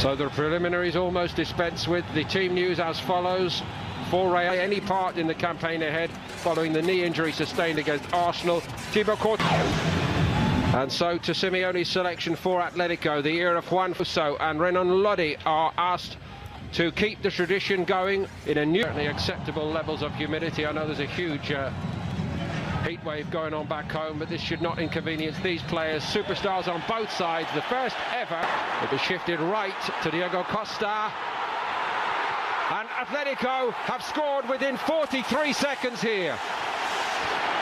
So the preliminaries almost dispensed with. The team news as follows. For Real, any part in the campaign ahead following the knee injury sustained against Arsenal. Thibaut Courtois. And so to Simeone's selection for Atletico, the ear of Joao Felix and Renan Lodi are asked to keep the tradition going in a new, acceptable levels of humidity. I know there's a huge heat wave going on back home, but this should not inconvenience these players. Superstars on both sides. The first ever, it was shifted right to Diego Costa. And Atletico have scored within 43 seconds here.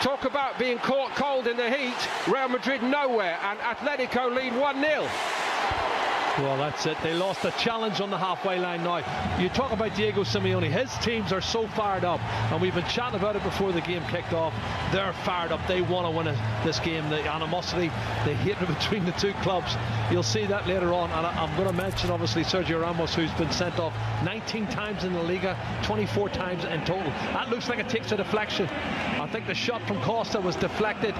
Talk about being caught cold in the heat. Real Madrid nowhere, and Atletico lead 1-0. Well, that's it. They lost the challenge on the halfway line now. You talk about Diego Simeone. His teams are so fired up, and we've been chatting about it before the game kicked off. They're fired up. They want to win this game. The animosity, the hatred between the two clubs. You'll see that later on. And I'm going to mention, obviously, Sergio Ramos, who's been sent off 19 times in the Liga, 24 times in total. That looks like it takes a deflection. I think the shot from Costa was deflected.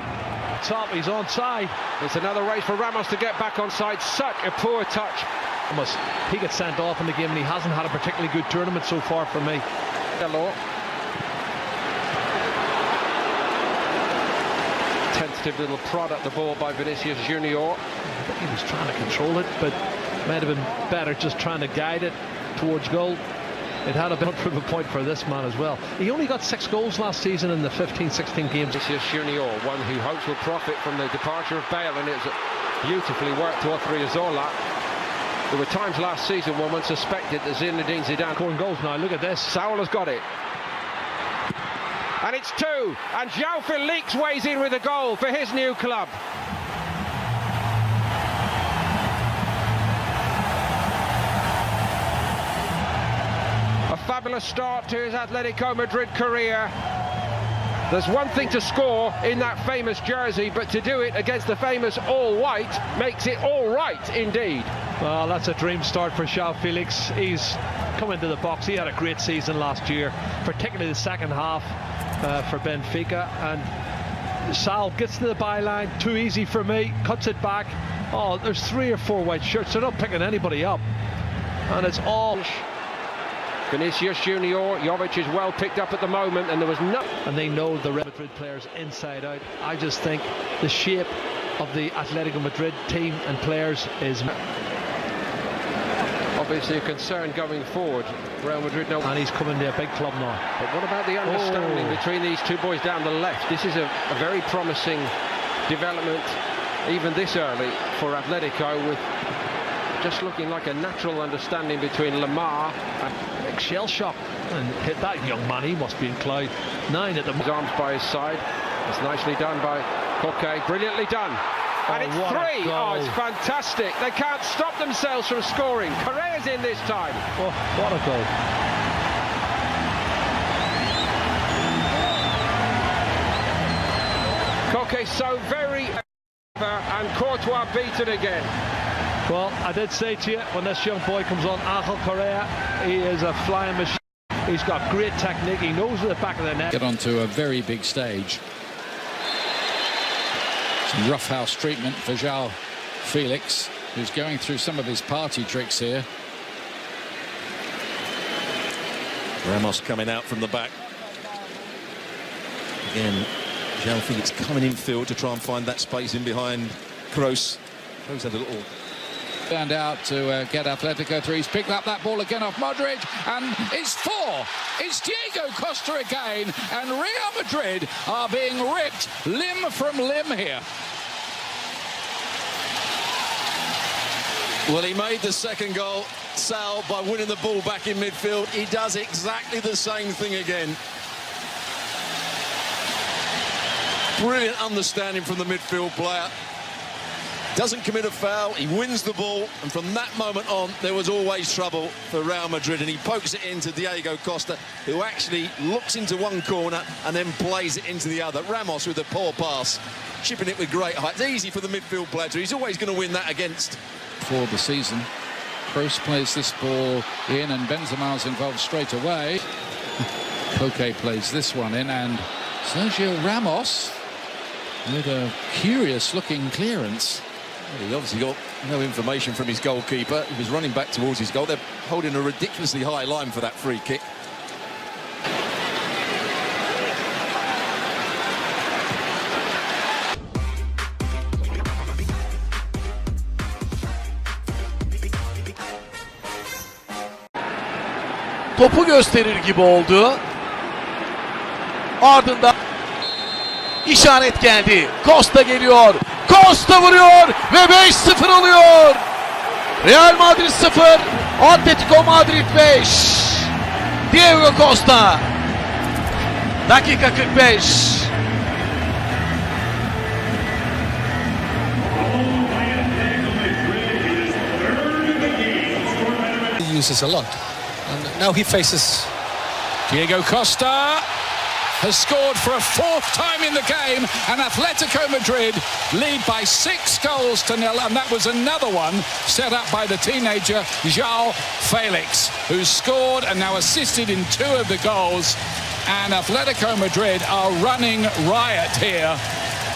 Top, he's onside. It's another race for Ramos to get back onside. Such a poor touch. Ramos, he gets sent off in the game, and he hasn't had a particularly good tournament so far for me. Hello. Tentative little prod at the ball by Vinicius Junior. I think he was trying to control it, but might have been better just trying to guide it towards goal. It had a bit of a point for this man as well. He only got 6 goals last season in the 15-16 games. Vinicius Junior, one who hopes will profit from the departure of Bale, and it's beautifully worked to Odriozola. There were times last season when one suspected that Zinedine Zidane scoring goals now. Look at this. Saul has got it. And it's 2. And Joao Felix weighs in with a goal for his new club. A fabulous start to his Atletico Madrid career. There's one thing to score in that famous jersey, but to do it against the famous all-white makes it all right indeed. Well, that's a dream start for Joao Felix. He's come into the box. He had a great season last year, particularly the second half for Benfica. And Sal gets to the byline, too easy for me, cuts it back. Oh, there's 3 or 4 white shirts. They're not picking anybody up. And it's all... Vinicius Junior, Jovic is well picked up at the moment, and there was no... And they know the Real Madrid players inside out. I just think the shape of the Atletico Madrid team and players is... Obviously a concern going forward. Real Madrid know... And he's coming to a big club now. But what about the understanding between these two boys down the left? This is a very promising development, even this early, for Atletico, with just looking like a natural understanding between Lamar and... Big shell shock. And hit that young man, he must be in cloud 9 at the moment. His arms by his side. It's nicely done by Koke. Brilliantly done. And it's 3. Oh, it's fantastic. They can't stop themselves from scoring. Correa's in this time. Oh, what a goal. Koke so very... and Courtois beaten again. Well, I did say to you, when this young boy comes on, Angel Correa, he is a flying machine. He's got great technique. He knows the back of the net. Get onto a very big stage. Some roughhouse treatment for Joao Felix, who's going through some of his party tricks here. Ramos coming out from the back. Again, Joao Felix coming in field to try and find that space in behind Kroos. Kroos had a little... Turned out to get Atletico through. He's picked up that ball again off Modric, and it's 4. It's Diego Costa again, and Real Madrid are being ripped limb from limb here. Well, he made the second goal, Sal, by winning the ball back in midfield. He does exactly the same thing again. Brilliant understanding from the midfield player. Doesn't commit a foul, he wins the ball, and from that moment on there was always trouble for Real Madrid, and he pokes it into Diego Costa, who actually looks into one corner and then plays it into the other. Ramos with a poor pass, chipping it with great height. It's easy for the midfield player, he's always going to win that against. For the season, Kroos plays this ball in, and Benzema's involved straight away. Koke plays this one in, and Sergio Ramos with a curious looking clearance. He obviously got No information from his goalkeeper. He was running back towards his goal. They're holding a ridiculously high line for that free kick. Topu gösterir gibi oldu. Ardından işaret geldi. Costa geliyor. Costa vuruyor ve 5-0 oluyor. Real Madrid 0, Atletico Madrid 5. Diego Costa. Dakika 45. He uses a lot. And now he faces Diego Costa has scored for a fourth time in the game, and Atletico Madrid lead by 6 goals to 0, and that was another one set up by the teenager Joao Felix, who scored and now assisted in 2 of the goals. And Atletico Madrid are running riot here,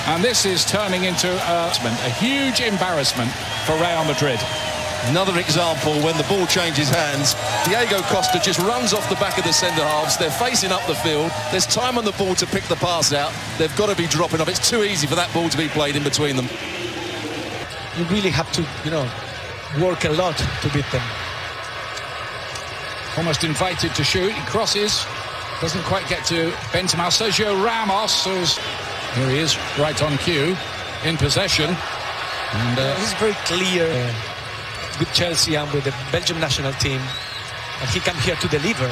and this is turning into a huge embarrassment for Real Madrid. Another example when the ball changes hands. Diego Costa just runs off the back of the centre-halves. They're facing up the field. There's time on the ball to pick the pass out. They've got to be dropping off. It's too easy for that ball to be played in between them. you really have to, work a lot to beat them. Almost invited to shoot. He crosses. Doesn't quite get to Benzema. Sergio Ramos, here he is, right on cue, in possession. And he's very clear with Chelsea and with the Belgium national team, and he came here to deliver.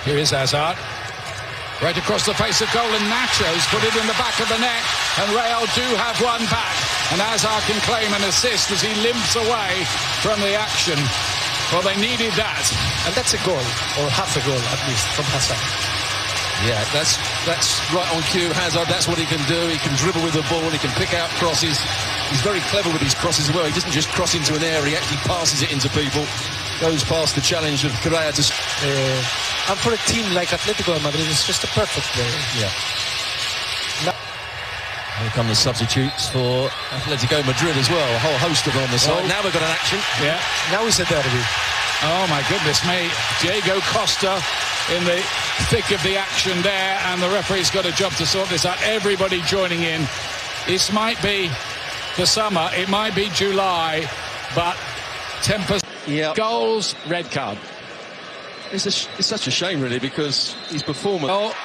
Here is Hazard, right across the face of goal, and Nacho's put it in the back of the net, and Real do have one back, and Hazard can claim an assist as he limps away from the action. Well, they needed that, and that's a goal, or half a goal at least, from Hazard. Yeah, that's right on cue. Hazard, that's what he can do. He can dribble with the ball, he can pick out crosses. He's very clever with his crosses as well. He doesn't just cross into an area, he actually passes it into people. Goes past the challenge of Herrera to... And for a team like Atletico Madrid, it's just a perfect play. Yeah. Here come the substitutes for Atletico Madrid as well. A whole host of them on the side. Now we've got an action. Yeah. Now it's a derby. Oh my goodness me, Diego Costa in the thick of the action there, and the referee's got a job to sort this out. Everybody joining in. This might be the summer, it might be July, but 10% goals, red card. It's such a shame really, because his performance... Oh,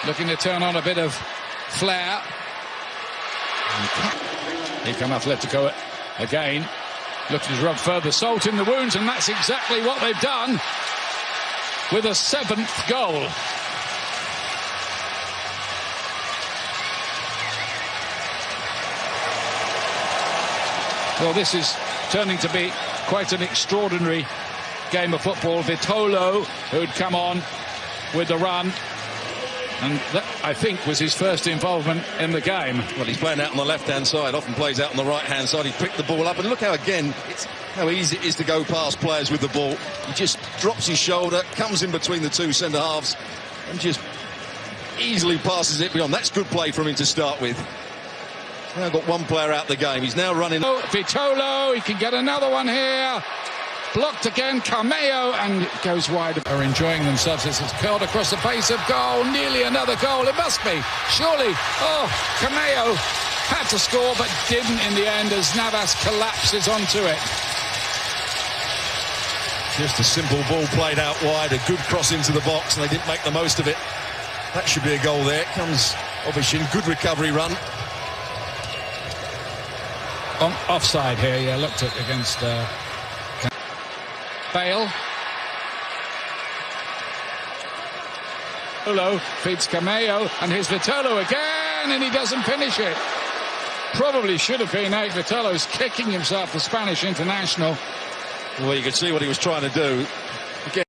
looking to turn on a bit of flair. Here come Atletico again. Looking to rub further salt in the wounds, and that's exactly what they've done with a 7th goal. Well, this is turning to be quite an extraordinary game of football. Vitolo, who'd come on with the run, and that, I think, was his first involvement in the game. Well, he's playing out on the left-hand side, often plays out on the right-hand side. He picked the ball up, and look how, again, how easy it is to go past players with the ball. He just drops his shoulder, comes in between the 2 centre-halves, and just easily passes it beyond. That's good play from him to start with. Now got one player out the game. He's now running... Oh, Vitolo, he can get another one here. Blocked again, Camello, and it goes wide. Are enjoying themselves as it's curled across the face of goal. Nearly another goal. It must be, surely. Oh, Camello had to score, but didn't in the end as Navas collapses onto it. Just a simple ball played out wide, a good cross into the box, and they didn't make the most of it. That should be a goal there. Comes Oveshin, good recovery run. On offside here, yeah, looked at against Bale. Vitolo feeds Camello, and here's Vitolo again, and he doesn't finish it. Probably should have been out. Vitolo's kicking himself, the Spanish international. Well, you could see what he was trying to do. Again.